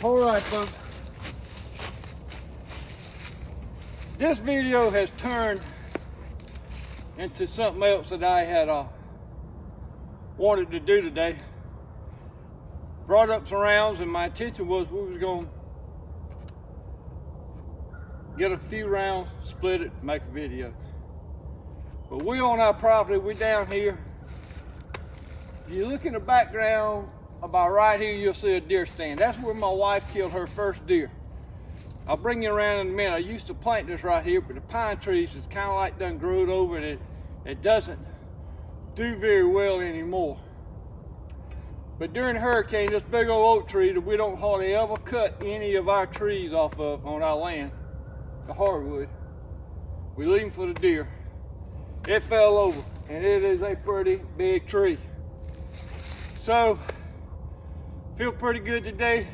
All right, folks. This video has turned into something else that I had wanted to do today. Brought up some rounds, and my intention was we was going to get a few rounds, split it, make a video. But we on our property, we down here. If you look in the background, about right here, you'll see a deer stand. That's where my wife killed her first deer. I'll bring you around in a minute. I used to plant this right here, but the pine trees is kind of like done growed over and it doesn't do very well anymore. But during the hurricane, this big old oak tree that we don't hardly ever cut any of our trees off of on our land, the hardwood, we leave them for the deer. It fell over, and it is a pretty big tree. So, feel pretty good today.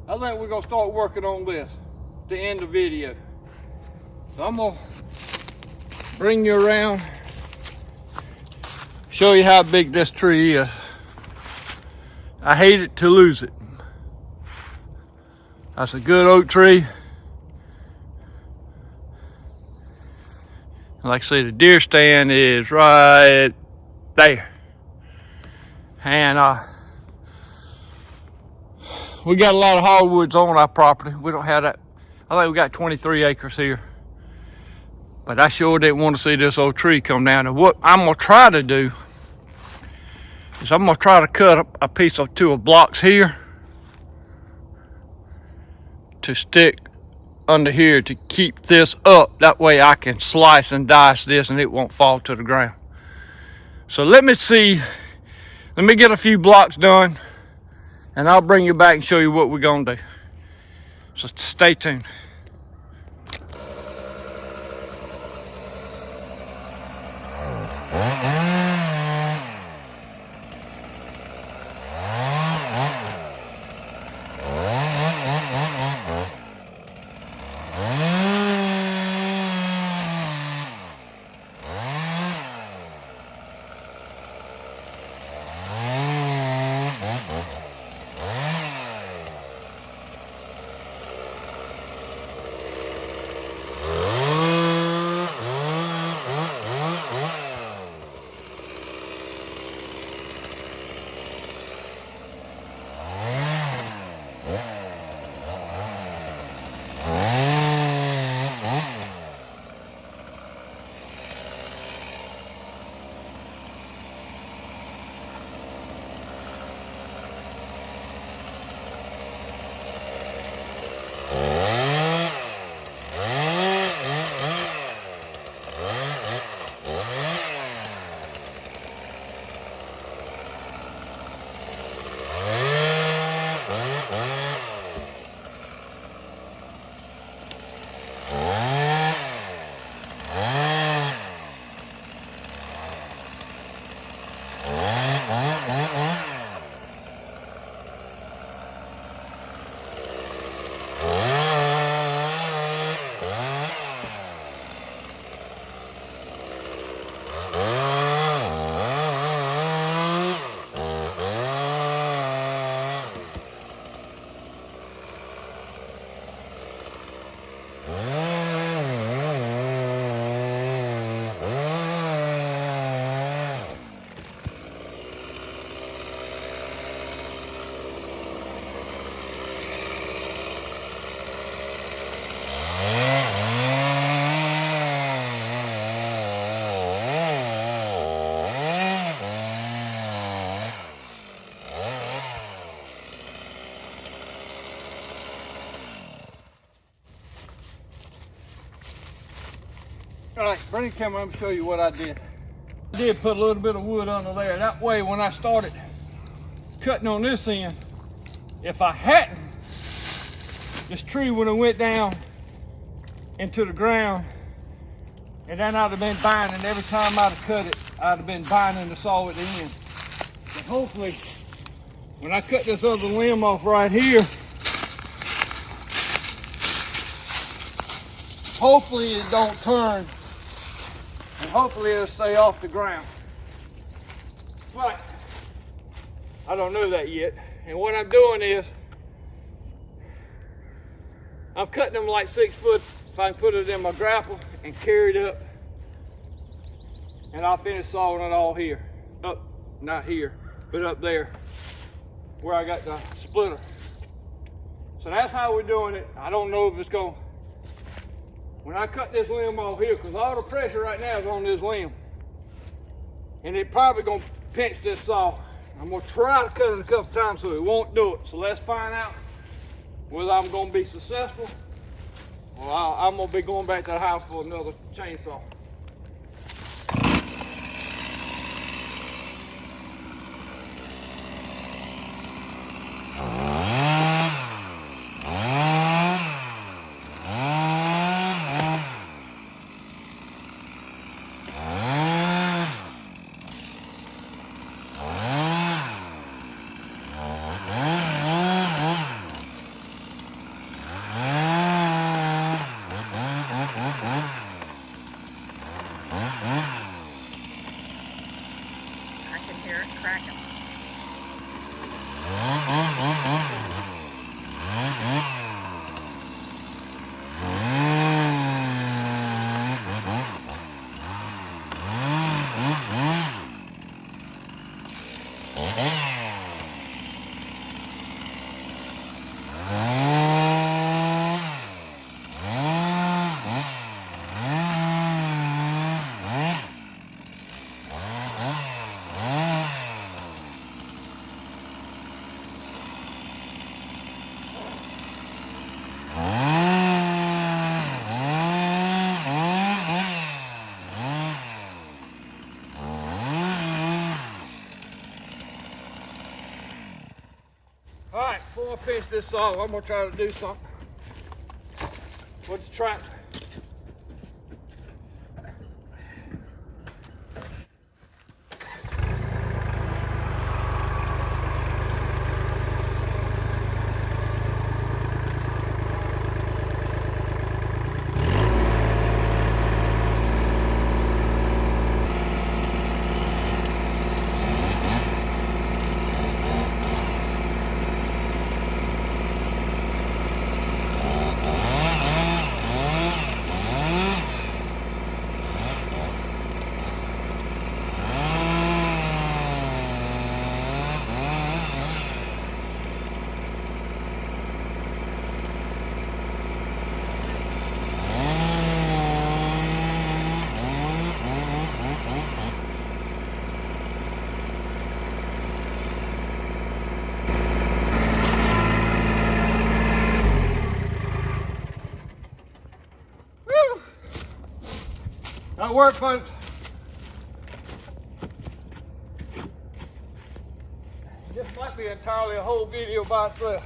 I think we're gonna start working on this to end the video. So I'm gonna bring you around, show you how big this tree is. I hate it to lose it. That's a good oak tree. Like I say, the deer stand is right there. And we got a lot of hardwoods on our property. We don't have that. I think we got 23 acres here. But I sure didn't want to see this old tree come down. And what I'm gonna try to do is I'm gonna try to cut up a piece or two of blocks here to stick under here to keep this up. That way I can slice and dice this and it won't fall to the ground. So let me get a few blocks done, and I'll bring you back and show you what we're gonna do. So stay tuned. All right, bring the camera up and show you what I did. I did put a little bit of wood under there. That way, when I started cutting on this end, if I hadn't, this tree would have went down into the ground, and then I'd have been binding. Every time I'd have cut it, I'd have been binding the saw at the end. And hopefully, when I cut this other limb off right here, hopefully it don't turn, and hopefully it'll stay off the ground. But I don't know that yet. And what I'm doing is I'm cutting them like 6 foot. If I can put it in my grapple and carry it up, and I'll finish sawing it all here. Up, not here, but up there where I got the splitter. So that's how we're doing it. I don't know if it's going, when I cut this limb off here, because all the pressure right now is on this limb, and it probably gonna pinch this saw. I'm gonna try to cut it a couple times so it won't do it. So let's find out whether I'm gonna be successful or I'm gonna be going back to the house for another chainsaw. I can hear it cracking. All right, before I finish this saw, I'm gonna try to do something with the tractor. That worked, folks. This might be entirely a whole video by itself.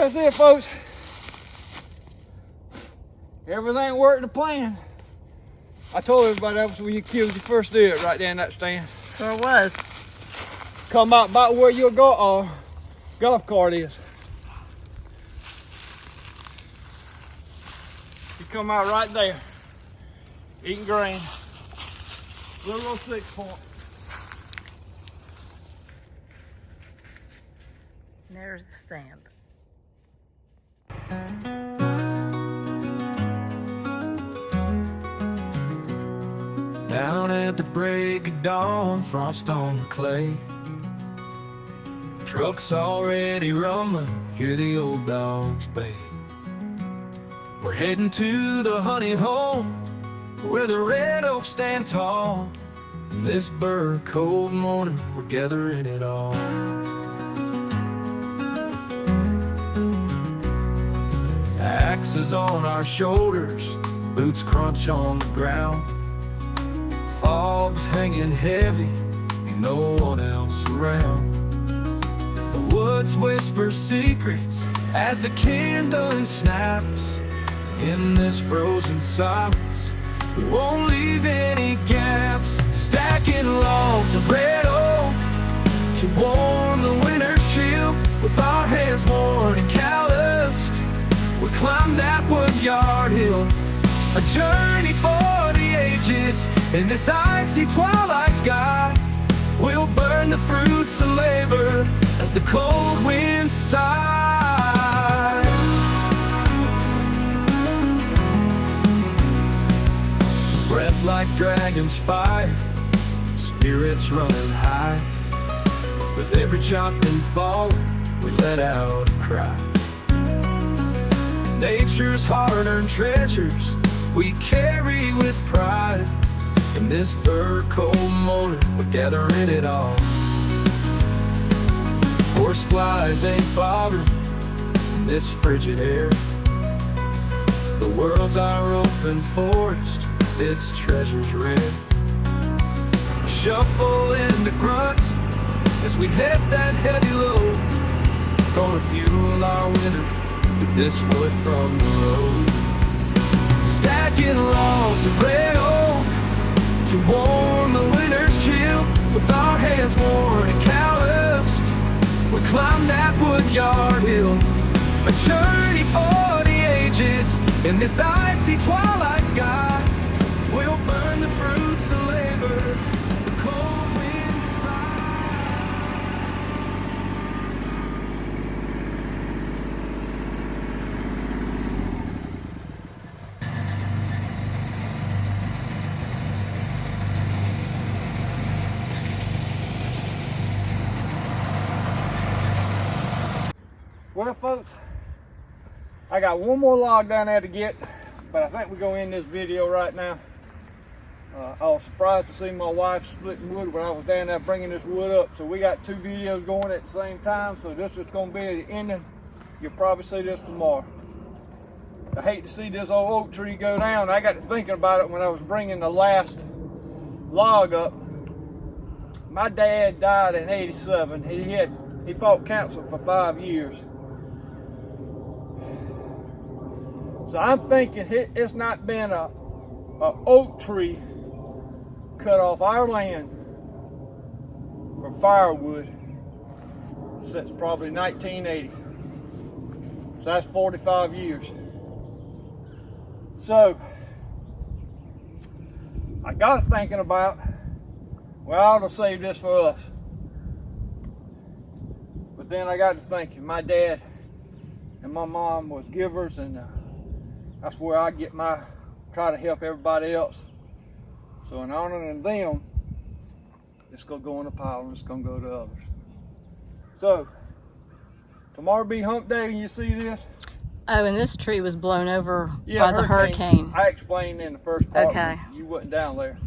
that's it, folks. Everything worked to plan. I told everybody that was when you killed your first deer right there in that stand. So it was. Come out about where your golf cart is. You come out right there, eating grain. Little 6 point. And there's the stand. Down at the break of dawn, frost on the clay. Truck's already rumbling, hear the old dogs bay. We're heading to the honey hole, where the red oaks stand tall. And this bird cold morning, we're gathering it all. Axes on our shoulders, boots crunch on the ground. Fog's hanging heavy, ain't no one else around. The woods whisper secrets as the kindling snaps. In this frozen silence, we won't leave any gaps. Stacking logs of red oak to warm the winter's chill. With our hands worn and calloused, we climb that woodyard hill. A journey for the ages. In this icy twilight sky, we'll burn the fruits of labor as the cold winds sigh. Breath like dragon's fire, spirits running high. With every chopped and fallen, we let out a cry. Nature's hard-earned treasures we carry with pride. In this bird cold morning, we're gathering it all. Horseflies ain't bothering in this frigid air. The world's our open forest, its treasures rare. Shuffle into grunt as we heft that heavy load. Gonna fuel our winter with this wood from the road. Stacking logs of red oak to warm the winter's chill. With our hands worn and calloused, we climb that woodyard hill. A journey for the ages. In this icy twilight sky, we'll burn the fruits of labor as the cold winds sigh. Well, folks, I got one more log down there to get, but I think we're going to end this video right now. I was surprised to see my wife splitting wood when I was down there bringing this wood up. So we got 2 videos going at the same time. So this is going to be the ending. You'll probably see this tomorrow. I hate to see this old oak tree go down. I got to thinking about it when I was bringing the last log up. My dad died in '87. He fought cancer for 5 years. So I'm thinking it's not been a oak tree cut off our land for firewood since probably 1980. So that's 45 years. So I got to thinking about, well, I ought to save this for us. But then I got to thinking, my dad and my mom was givers, and that's where I get try to help everybody else. So in honoring them, it's gonna go in a pile and it's gonna go to others. So tomorrow be hump day and you see this. Oh, and this tree was blown over Yeah, by the hurricane. I explained in the first part. Okay. You wasn't down there.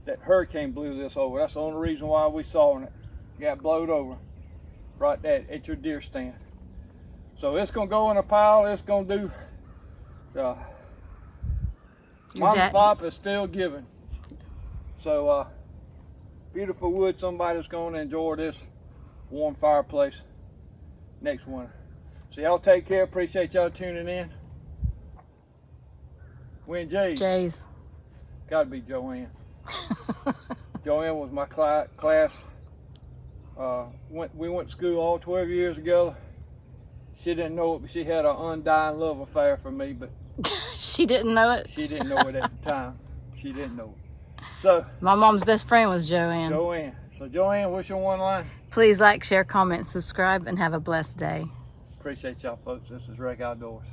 That hurricane blew this over. That's the only reason why we saw it. Got blowed over right there at your deer stand. So it's gonna go in a pile. It's gonna do. Mom and Pop is still giving. So beautiful wood. Somebody's gonna enjoy this warm fireplace next winter. So y'all take care. Appreciate y'all tuning in. When Jay's. Gotta be Joanne. Joanne was my class. We went to school all 12 years ago. She didn't know it, but she had an undying love affair for me, but She didn't know it? she didn't know it at the time. She didn't know it. So, My mom's best friend was Joanne. Joanne. So, Joanne, what's your one line? Please like, share, comment, subscribe, and have a blessed day. Appreciate y'all, folks. This is Rec Outdoors.